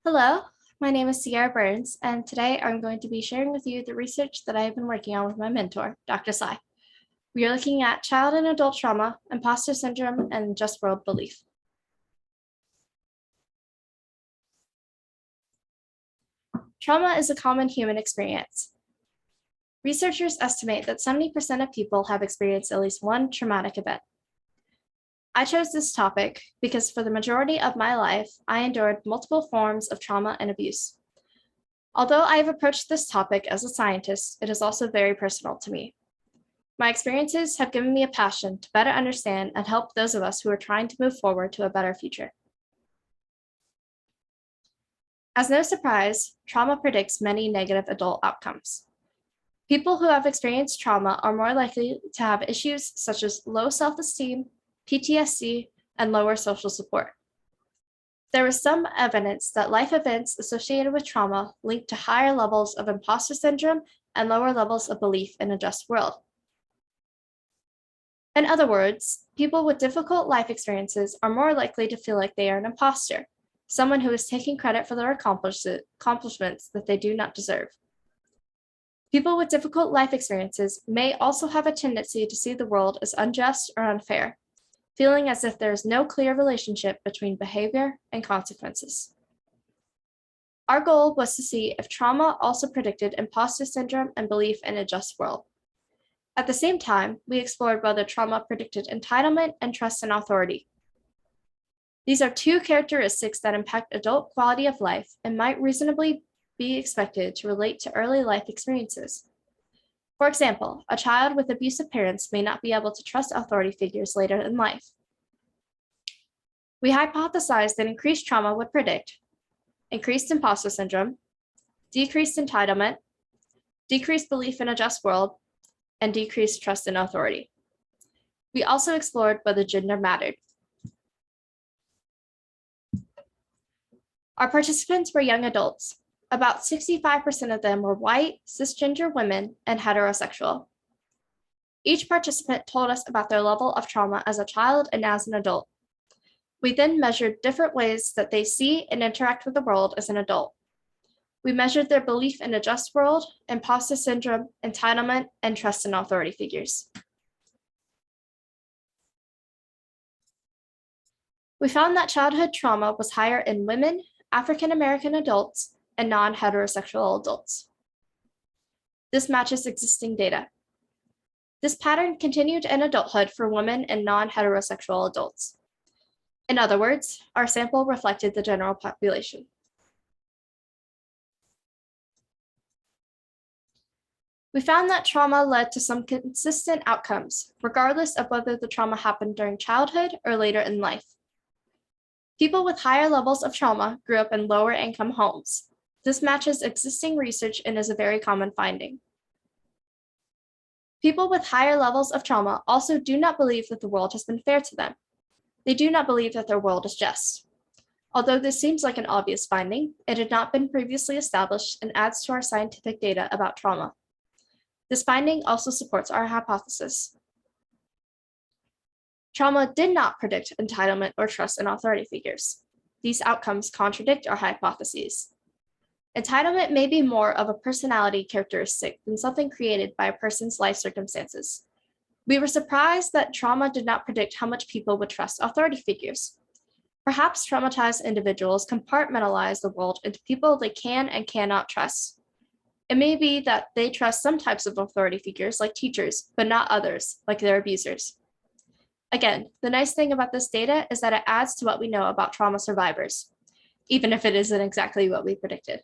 Hello, my name is Sierra Burns, and today I'm going to be sharing with you the research that I have been working on with my mentor, Dr. Sai. We are looking at child and adult trauma, imposter syndrome, and just world belief. Trauma is a common human experience. Researchers estimate that 70% of people have experienced at least one traumatic event. I chose this topic because for the majority of my life, I endured multiple forms of trauma and abuse. Although I have approached this topic as a scientist, it is also very personal to me. My experiences have given me a passion to better understand and help those of us who are trying to move forward to a better future. As no surprise, trauma predicts many negative adult outcomes. People who have experienced trauma are more likely to have issues such as low self-esteem, PTSD, and lower social support. There is some evidence that life events associated with trauma link to higher levels of imposter syndrome and lower levels of belief in a just world. In other words, people with difficult life experiences are more likely to feel like they are an imposter, someone who is taking credit for their accomplishments that they do not deserve. People with difficult life experiences may also have a tendency to see the world as unjust or unfair, feeling as if there is no clear relationship between behavior and consequences. Our goal was to see if trauma also predicted imposter syndrome and belief in a just world. At the same time, we explored whether trauma predicted entitlement and trust in authority. These are two characteristics that impact adult quality of life and might reasonably be expected to relate to early life experiences. For example, a child with abusive parents may not be able to trust authority figures later in life. We hypothesized that increased trauma would predict increased imposter syndrome, decreased entitlement, decreased belief in a just world, and decreased trust in authority. We also explored whether gender mattered. Our participants were young adults. About 65% of them were white, cisgender women, and heterosexual. Each participant told us about their level of trauma as a child and as an adult. We then measured different ways that they see and interact with the world as an adult. We measured their belief in a just world, imposter syndrome, entitlement, and trust in authority figures. We found that childhood trauma was higher in women, African American adults, and non-heterosexual adults. This matches existing data. This pattern continued in adulthood for women and non-heterosexual adults. In other words, our sample reflected the general population. We found that trauma led to some consistent outcomes, regardless of whether the trauma happened during childhood or later in life. People with higher levels of trauma grew up in lower income homes. This matches existing research and is a very common finding. People with higher levels of trauma also do not believe that the world has been fair to them. They do not believe that their world is just. Although this seems like an obvious finding, it had not been previously established and adds to our scientific data about trauma. This finding also supports our hypothesis. Trauma did not predict entitlement or trust in authority figures. These outcomes contradict our hypotheses. Entitlement may be more of a personality characteristic than something created by a person's life circumstances. We were surprised that trauma did not predict how much people would trust authority figures. Perhaps traumatized individuals compartmentalize the world into people they can and cannot trust. It may be that they trust some types of authority figures like teachers, but not others, like their abusers. Again, the nice thing about this data is that it adds to what we know about trauma survivors, even if it isn't exactly what we predicted.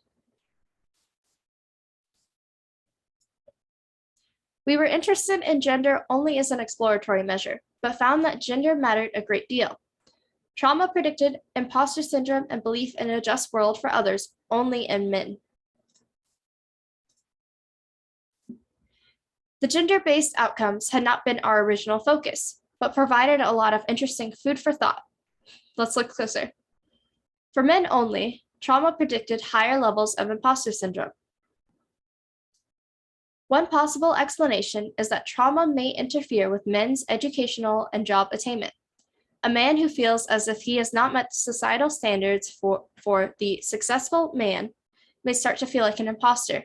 We were interested in gender only as an exploratory measure, but found that gender mattered a great deal. Trauma predicted imposter syndrome and belief in a just world for others only in men. The gender-based outcomes had not been our original focus, but provided a lot of interesting food for thought. Let's look closer. For men only, trauma predicted higher levels of imposter syndrome. One possible explanation is that trauma may interfere with men's educational and job attainment. A man who feels as if he has not met societal standards for the successful man may start to feel like an imposter.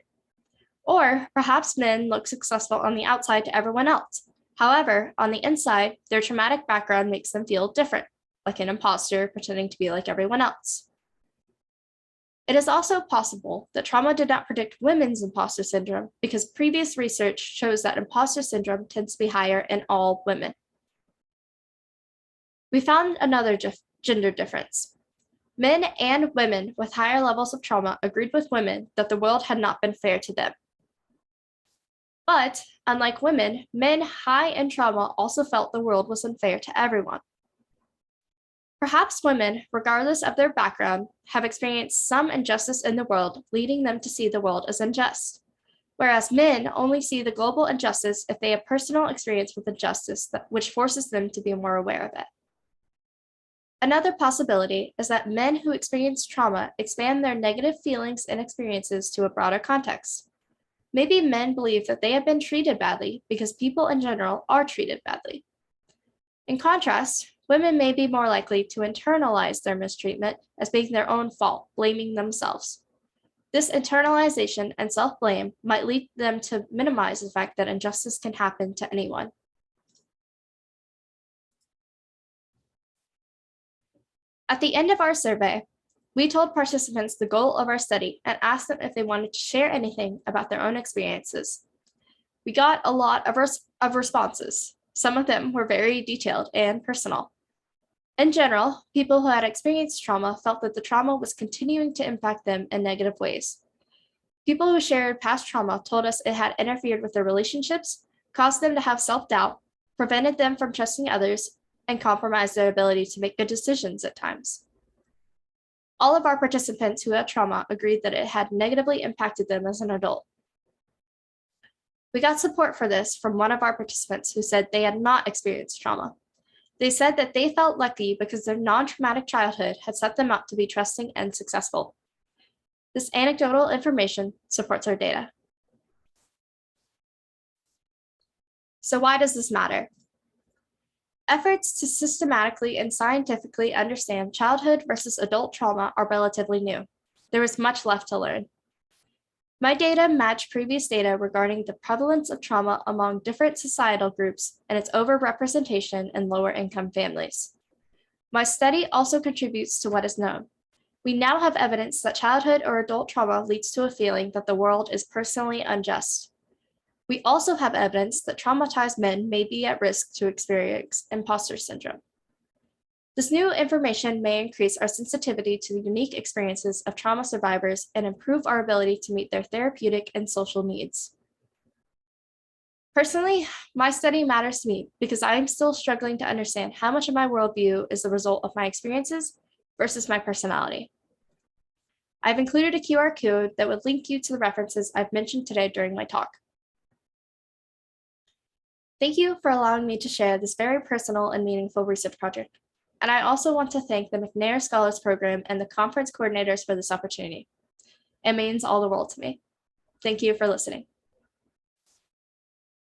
Or perhaps men look successful on the outside to everyone else. However, on the inside, their traumatic background makes them feel different, like an imposter pretending to be like everyone else. It is also possible that trauma did not predict women's imposter syndrome because previous research shows that imposter syndrome tends to be higher in all women. We found another gender difference. Men and women with higher levels of trauma agreed with women that the world had not been fair to them. But unlike women, men high in trauma also felt the world was unfair to everyone. Perhaps women, regardless of their background, have experienced some injustice in the world, leading them to see the world as unjust, whereas men only see the global injustice if they have personal experience with injustice, which forces them to be more aware of it. Another possibility is that men who experience trauma expand their negative feelings and experiences to a broader context. Maybe men believe that they have been treated badly because people in general are treated badly. In contrast, women may be more likely to internalize their mistreatment as being their own fault, blaming themselves. This internalization and self-blame might lead them to minimize the fact that injustice can happen to anyone. At the end of our survey, we told participants the goal of our study and asked them if they wanted to share anything about their own experiences. We got a lot of responses. Some of them were very detailed and personal. In general, people who had experienced trauma felt that the trauma was continuing to impact them in negative ways. People who shared past trauma told us it had interfered with their relationships, caused them to have self-doubt, prevented them from trusting others, and compromised their ability to make good decisions at times. All of our participants who had trauma agreed that it had negatively impacted them as an adult. We got support for this from one of our participants who said they had not experienced trauma. They said that they felt lucky because their non-traumatic childhood had set them up to be trusting and successful. This anecdotal information supports our data. So why does this matter? Efforts to systematically and scientifically understand childhood versus adult trauma are relatively new. There is much left to learn. My data match previous data regarding the prevalence of trauma among different societal groups and its overrepresentation in lower income families. My study also contributes to what is known. We now have evidence that childhood or adult trauma leads to a feeling that the world is personally unjust. We also have evidence that traumatized men may be at risk to experience imposter syndrome. This new information may increase our sensitivity to the unique experiences of trauma survivors and improve our ability to meet their therapeutic and social needs. Personally, my study matters to me because I am still struggling to understand how much of my worldview is the result of my experiences versus my personality. I've included a QR code that would link you to the references I've mentioned today during my talk. Thank you for allowing me to share this very personal and meaningful research project. And I also want to thank the McNair Scholars Program and the conference coordinators for this opportunity. It means all the world to me. Thank you for listening.